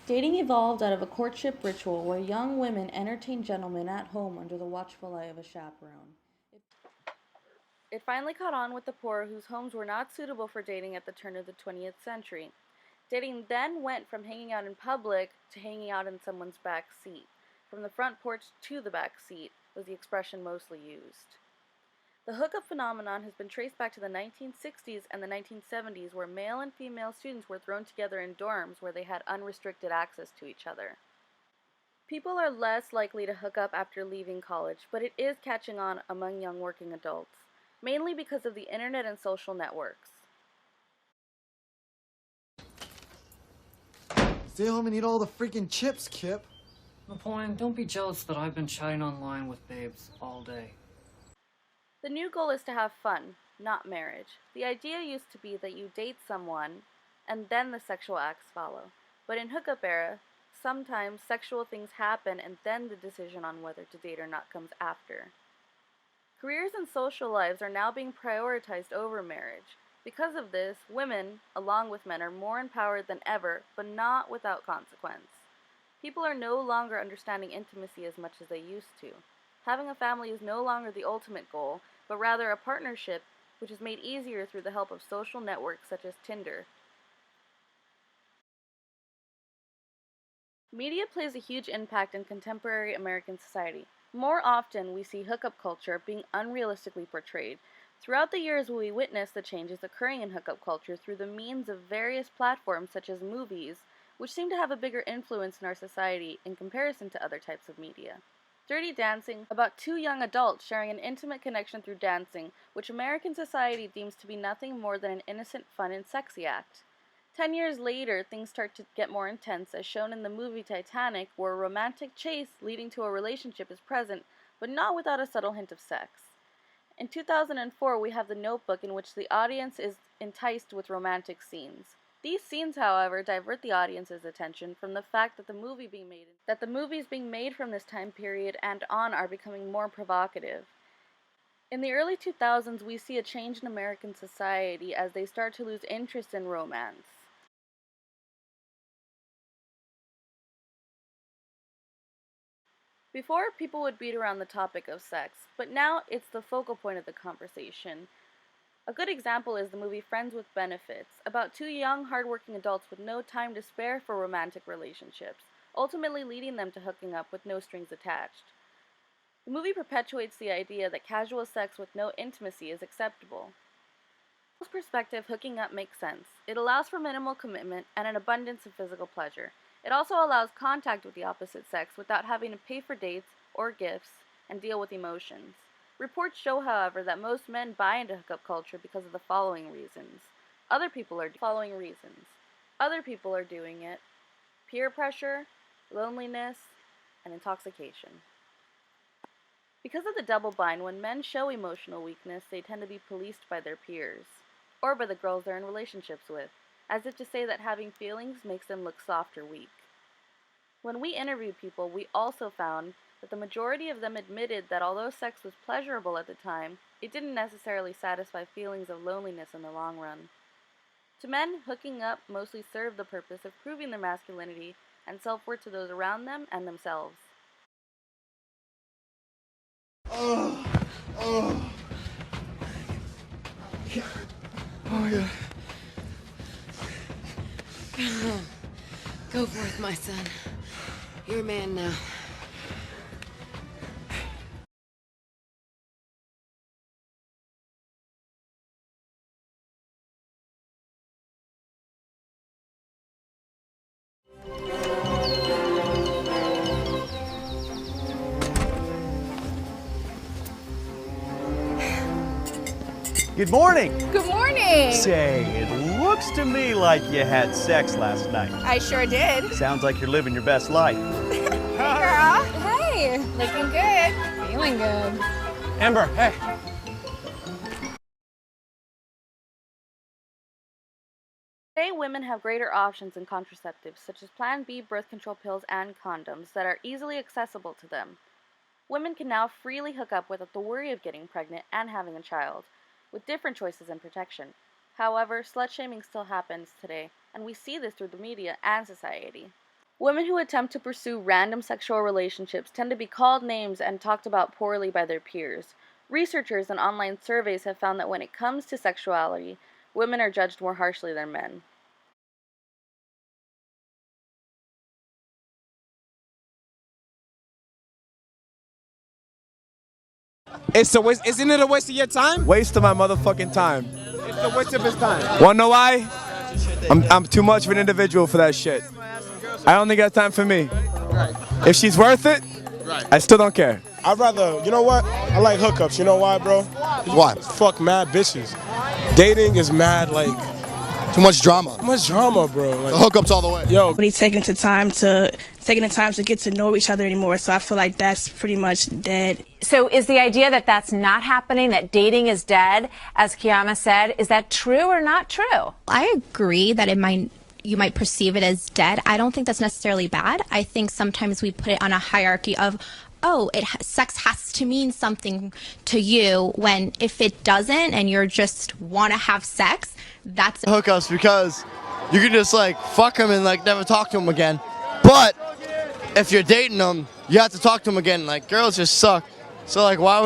Dating evolved out of a courtship ritual where young women entertained gentlemen at home under the watchful eye of a chaperone. It finally caught on with the poor whose homes were not suitable for dating at the turn of the 20th century. Dating then went from hanging out in public to hanging out in someone's back seat. From the front porch to the back seat was the expression mostly used. The hookup phenomenon has been traced back to the 1960s and the 1970s, where male and female students were thrown together in dorms where they had unrestricted access to each other. People are less likely to hook up after leaving college, but it is catching on among young working adults, mainly because of the internet and social networks. Stay home and eat all the freaking chips, Kip. Napoleon, don't be jealous that I've been chatting online with babes all day. The new goal is to have fun, not marriage. The idea used to be that you date someone and then the sexual acts follow. But in hookup era, sometimes sexual things happen and then the decision on whether to date or not comes after. Careers and social lives are now being prioritized over marriage. Because of this, women, along with men, are more empowered than ever, but not without consequence. People are no longer understanding intimacy as much as they used to. Having a family is no longer the ultimate goal, but rather a partnership which is made easier through the help of social networks such as Tinder. Media plays a huge impact in contemporary American society. More often, we see hookup culture being unrealistically portrayed. Throughout the years, we witness the changes occurring in hookup culture through the means of various platforms such as movies, which seem to have a bigger influence in our society in comparison to other types of media. Dirty Dancing, about two young adults sharing an intimate connection through dancing, which American society deems to be nothing more than an innocent, fun, and sexy act. 10 years later, things start to get more intense, as shown in the movie Titanic, where a romantic chase leading to a relationship is present, but not without a subtle hint of sex. In 2004, we have The Notebook, in which the audience is enticed with romantic scenes. These scenes, however, divert the audience's attention from the fact that the movies being made from this time period and on are becoming more provocative. In the early 2000s, we see a change in American society as they start to lose interest in romance. Before, people would beat around the topic of sex, but now it's the focal point of the conversation. A good example is the movie Friends with Benefits, about two young, hardworking adults with no time to spare for romantic relationships, ultimately leading them to hooking up with no strings attached. The movie perpetuates the idea that casual sex with no intimacy is acceptable. From this perspective, hooking up makes sense. It allows for minimal commitment and an abundance of physical pleasure. It also allows contact with the opposite sex without having to pay for dates or gifts and deal with emotions. Reports show, however, that most men buy into hookup culture because of the following reasons. Other people are doing it: peer pressure, loneliness, and intoxication. Because of the double bind, when men show emotional weakness, they tend to be policed by their peers, or by the girls they're in relationships with, as if to say that having feelings makes them look soft or weak. When we interviewed people, we also found that the majority of them admitted that although sex was pleasurable at the time, it didn't necessarily satisfy feelings of loneliness in the long run. To men, hooking up mostly served the purpose of proving their masculinity and self-worth to those around them and themselves. Oh, oh. Oh my god. Go forth, my son. You're a man now. Good morning. Good morning. Say, it looks to me like you had sex last night. I sure did. Sounds like you're living your best life. Hey, girl. Hey, looking good. Feeling good. Amber, hey. Today, women have greater options in contraceptives, such as Plan B birth control pills and condoms, that are easily accessible to them. Women can now freely hook up without the worry of getting pregnant and having a child, with different choices in protection. However, slut-shaming still happens today, and we see this through the media and society. Women who attempt to pursue random sexual relationships tend to be called names and talked about poorly by their peers. Researchers and online surveys have found that when it comes to sexuality, women are judged more harshly than men. Isn't it a waste of your time? Waste of my motherfucking time. It's a waste of his time. Wanna know why? I'm too much of an individual for that shit. I only got time for me. If she's worth it, I still don't care. I'd rather, you know what? I like hookups. You know why, bro? Why? Fuck mad bitches. Dating is mad, like, Too much drama. much drama, bro. Like, Hookups all the way. yo, Nobody taking the time to get to know each other anymore. So I feel like that's pretty much dead. So is the idea that that's not happening, that dating is dead, as Kiyama said, is that true or not true? I agree that you might perceive it as dead. I don't think that's necessarily bad. I think sometimes we put it on a hierarchy of, oh, sex has to mean something to you, when if it doesn't and you're just want to have sex, that's Hookups, because you can just like fuck them and like never talk to them again. But if you're dating them, you have to talk to them again. Like, girls just suck. So like, why would